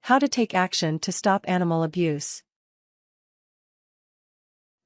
How to take action to stop animal abuse.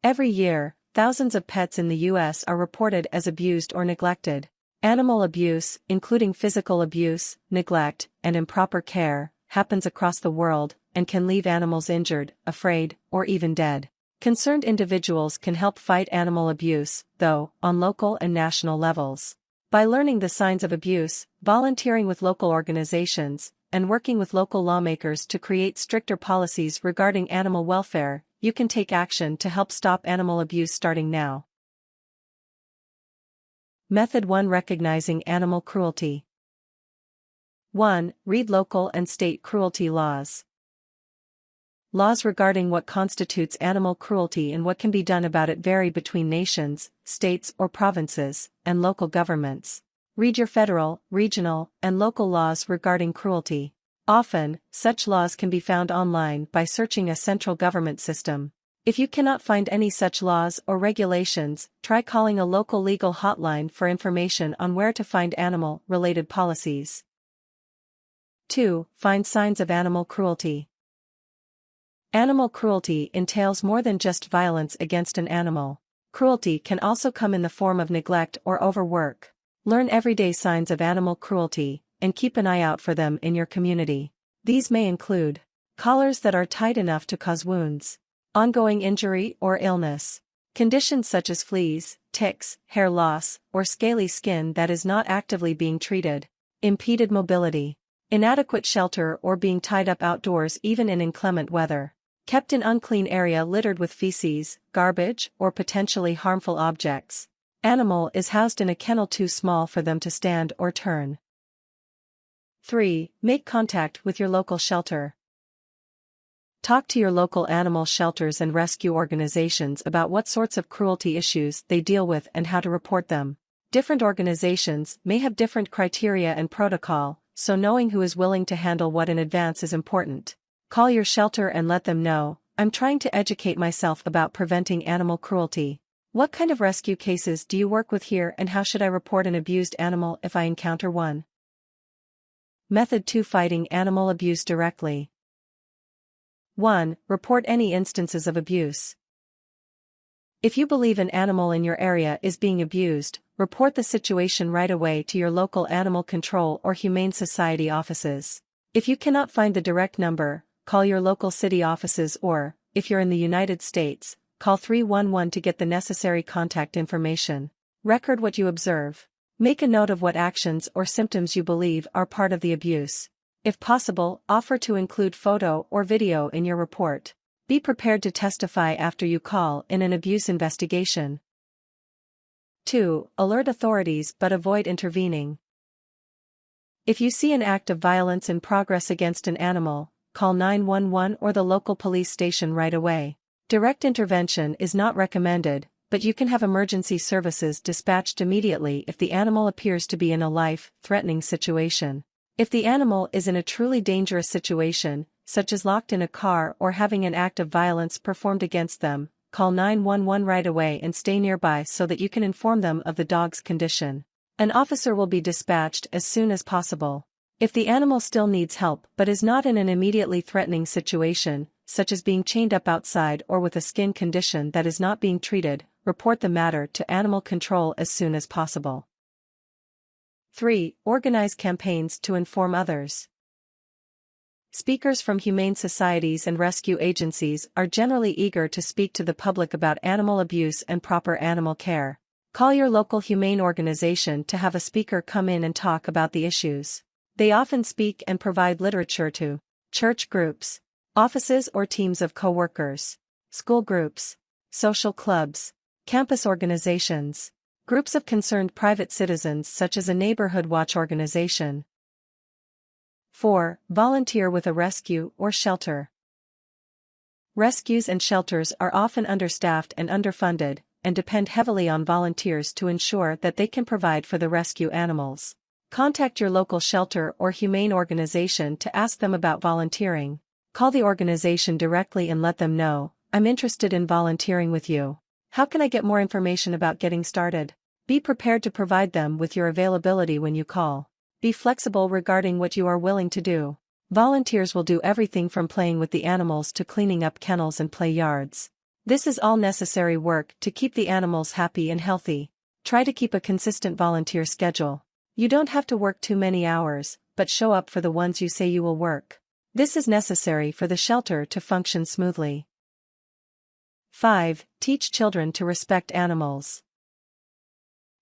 Every year, thousands of pets in the U.S. are reported as abused or neglected. Animal abuse, including physical abuse, neglect, and improper care, happens across the world and can leave animals injured, afraid, or even dead. Concerned individuals can help fight animal abuse, though, on local and national levels. By learning the signs of abuse, volunteering with local organizations, and working with local lawmakers to create stricter policies regarding animal welfare, you can take action to help stop animal abuse starting now. Method 1: Recognizing animal cruelty. 1. Read local and state cruelty laws. Laws regarding what constitutes animal cruelty and what can be done about it vary between nations, states or provinces, and local governments. Read your federal, regional, and local laws regarding cruelty. Often, such laws can be found online by searching a central government system. If you cannot find any such laws or regulations, try calling a local legal hotline for information on where to find animal-related policies. 2. Find signs of animal cruelty. Animal cruelty entails more than just violence against an animal. Cruelty can also come in the form of neglect or overwork. Learn everyday signs of animal cruelty, and keep an eye out for them in your community. These may include collars that are tight enough to cause wounds, ongoing injury or illness, conditions such as fleas, ticks, hair loss, or scaly skin that is not actively being treated, impeded mobility, inadequate shelter or being tied up outdoors even in inclement weather, kept in unclean area littered with feces, garbage, or potentially harmful objects. Animal is housed in a kennel too small for them to stand or turn. 3. Make contact with your local shelter. Talk to your local animal shelters and rescue organizations about what sorts of cruelty issues they deal with and how to report them. Different organizations may have different criteria and protocol, so knowing who is willing to handle what in advance is important. Call your shelter and let them know, "I'm trying to educate myself about preventing animal cruelty. What kind of rescue cases do you work with here and how should I report an abused animal if I encounter one?" Method 2: Fighting animal abuse directly. 1. Report any instances of abuse. If you believe an animal in your area is being abused, report the situation right away to your local animal control or humane society offices. If you cannot find the direct number, call your local city offices or, if you're in the United States, call 311 to get the necessary contact information. Record what you observe. Make a note of what actions or symptoms you believe are part of the abuse. If possible, offer to include photo or video in your report. Be prepared to testify after you call in an abuse investigation. 2. Alert authorities but avoid intervening. If you see an act of violence in progress against an animal, call 911 or the local police station right away. Direct intervention is not recommended, but you can have emergency services dispatched immediately if the animal appears to be in a life-threatening situation. If the animal is in a truly dangerous situation, such as locked in a car or having an act of violence performed against them, call 911 right away and stay nearby so that you can inform them of the dog's condition. An officer will be dispatched as soon as possible. If the animal still needs help but is not in an immediately threatening situation, such as being chained up outside or with a skin condition that is not being treated, report the matter to animal control as soon as possible. 3. Organize campaigns to inform others. Speakers from humane societies and rescue agencies are generally eager to speak to the public about animal abuse and proper animal care. Call your local humane organization to have a speaker come in and talk about the issues. They often speak and provide literature to church groups, offices or teams of co-workers, school groups, social clubs, campus organizations, groups of concerned private citizens such as a neighborhood watch organization. 4. Volunteer with a rescue or shelter. Rescues and shelters are often understaffed and underfunded, and depend heavily on volunteers to ensure that they can provide for the rescue animals. Contact your local shelter or humane organization to ask them about volunteering. Call the organization directly and let them know, "I'm interested in volunteering with you. How can I get more information about getting started?" Be prepared to provide them with your availability when you call. Be flexible regarding what you are willing to do. Volunteers will do everything from playing with the animals to cleaning up kennels and play yards. This is all necessary work to keep the animals happy and healthy. Try to keep a consistent volunteer schedule. You don't have to work too many hours, but show up for the ones you say you will work. This is necessary for the shelter to function smoothly. 5. Teach children to respect animals.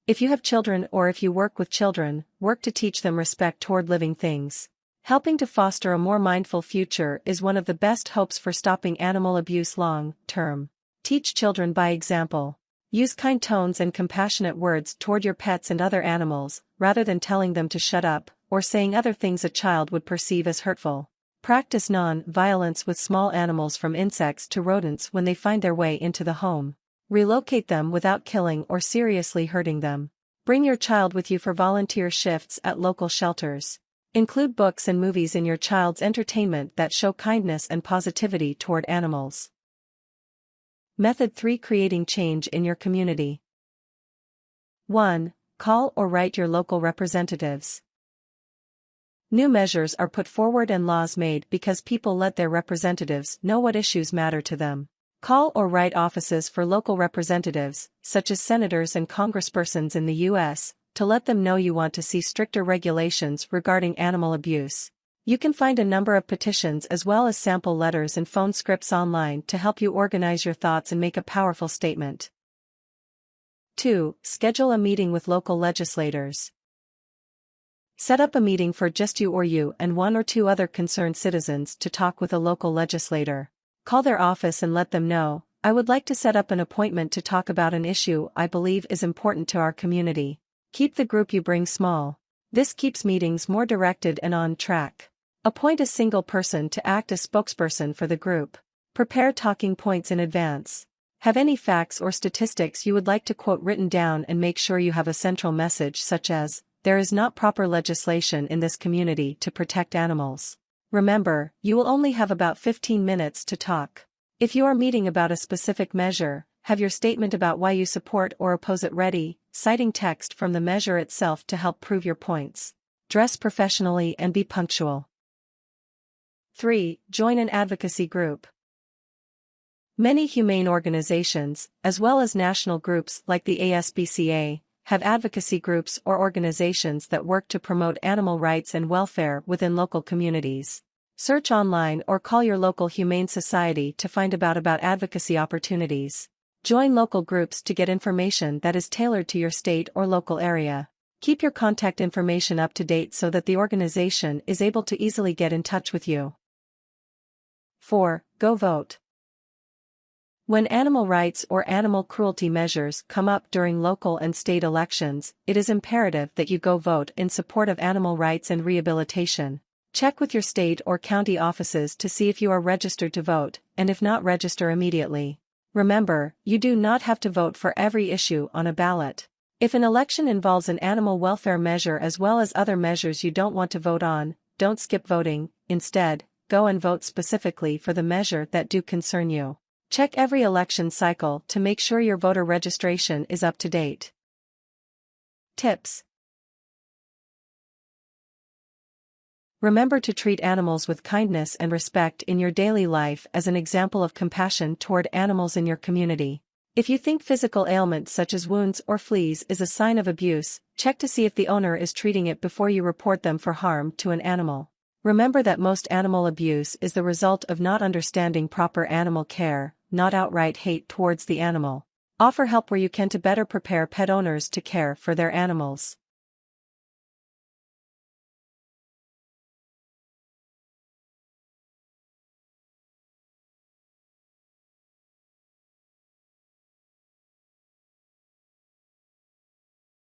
If you have children or if you work with children, work to teach them respect toward living things. Helping to foster a more mindful future is one of the best hopes for stopping animal abuse long-term. Teach children by example. Use kind tones and compassionate words toward your pets and other animals, rather than telling them to shut up, or saying other things a child would perceive as hurtful. Practice non-violence with small animals from insects to rodents when they find their way into the home. Relocate them without killing or seriously hurting them. Bring your child with you for volunteer shifts at local shelters. Include books and movies in your child's entertainment that show kindness and positivity toward animals. Method 3. Creating change in your community. 1. Call or write your local representatives. New measures are put forward and laws made because people let their representatives know what issues matter to them. Call or write offices for local representatives, such as senators and congresspersons in the U.S., to let them know you want to see stricter regulations regarding animal abuse. You can find a number of petitions as well as sample letters and phone scripts online to help you organize your thoughts and make a powerful statement. 2. Schedule a meeting with local legislators. Set up a meeting for just you and one or two other concerned citizens to talk with a local legislator. Call their office and let them know, "I would like to set up an appointment to talk about an issue I believe is important to our community." Keep the group you bring small. This keeps meetings more directed and on track. Appoint a single person to act as spokesperson for the group. Prepare talking points in advance. Have any facts or statistics you would like to quote written down, and make sure you have a central message such as, "There is not proper legislation in this community to protect animals." Remember, you will only have about 15 minutes to talk. If you are meeting about a specific measure, have your statement about why you support or oppose it ready, citing text from the measure itself to help prove your points. Dress professionally and be punctual. 3. Join an advocacy group. Many humane organizations, as well as national groups like the ASPCA, have advocacy groups or organizations that work to promote animal rights and welfare within local communities. Search online or call your local humane society to find about advocacy opportunities. Join local groups to get information that is tailored to your state or local area. Keep your contact information up to date so that the organization is able to easily get in touch with you. 4. Go vote. When animal rights or animal cruelty measures come up during local and state elections, it is imperative that you go vote in support of animal rights and rehabilitation. Check with your state or county offices to see if you are registered to vote, and if not, register immediately. Remember, you do not have to vote for every issue on a ballot. If an election involves an animal welfare measure as well as other measures you don't want to vote on, don't skip voting. Instead, go and vote specifically for the measure that do concern you. Check every election cycle to make sure your voter registration is up to date. Tips. Remember to treat animals with kindness and respect in your daily life as an example of compassion toward animals in your community. If you think physical ailments such as wounds or fleas is a sign of abuse, check to see if the owner is treating it before you report them for harm to an animal. Remember that most animal abuse is the result of not understanding proper animal care, not outright hate towards the animal. Offer help where you can to better prepare pet owners to care for their animals.